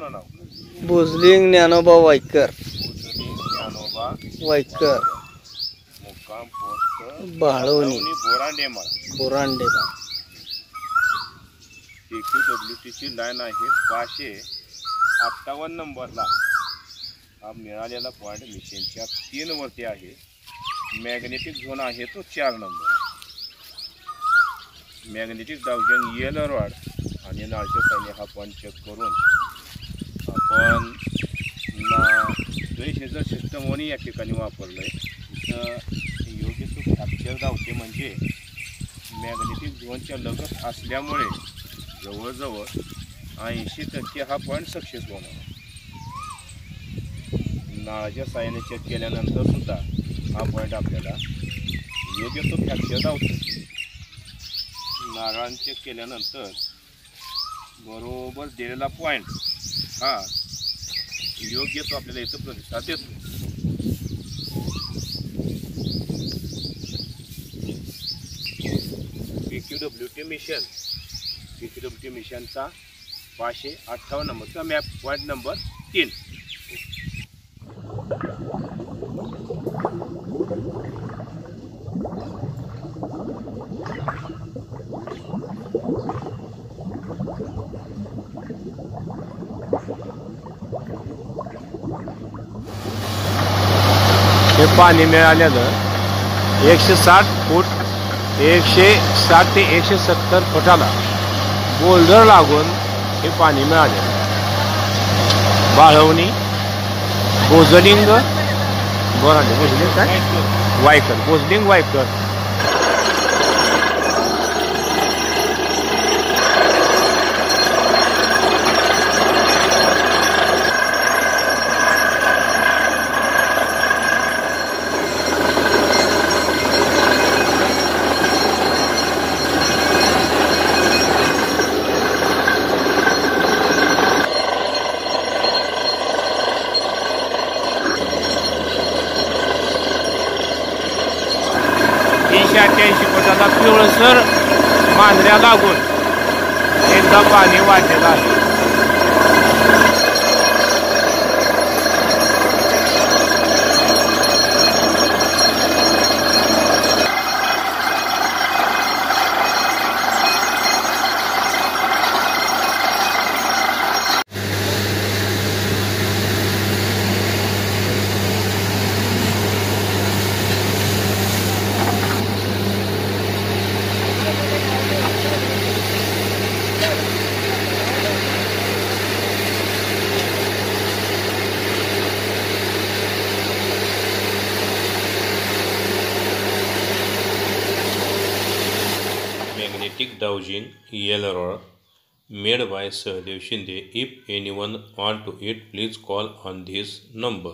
पूर्ण नाव भोजलिंग ज्ञानोबा वायकर भोजलिंग ज्ञानोबा वायकर मुक्काम post बाळवणी बोरांडेमाळा बोरांडेमाळा TQWTची line आहे 558 नंबरला हा मिळालेला पॉईंट मिशनच्या 3 वरती आहे। मॅग्नेटिक झोन आहे तो 4 नंबर। मॅग्नेटिक डावजन येलो रॉड आणि नाळच्या साईने हा पॉईंट चेक करून आपण द्वैशेजर सिस्टम या ठिकाणी वापरलं आहे। तर योग्य तो कॅप्चर धावते म्हणजे मॅग्नेटिक झोनच्या लगत असल्यामुळे जवळजवळ 80% हा पॉईंट सक्सेस होणार। नाळाच्या साहाय्याने चेक केल्यानंतर सुद्धा हा पॉईंट आपल्याला योग्य तो कॅप्चर धावतो। नारळाने चेक केल्यानंतर बरोबर दिलेला पॉईंट हा योग्य तो आपल्याला इथं प्रतिसाद देतो। PQWT मिशनचा 558 नंबरचा मॅप पॉईंट नंबर 3। हे पाणी मिळालेलं 160 फूट 160 ते 170 फुटाला बोल्डर लागून हे पाणी मिळाले। बाळवणी भोजलिंग बोरांडे भोजलिंग काय वायकर भोजलिंग वायकर फुटाला पिवळसर मांजऱ्या लागून एकदा पाणी वाढलेलं आहे। Magnetic dowsing yellow rod made by Sahadev Shinde. If anyone want to it, please call on this number.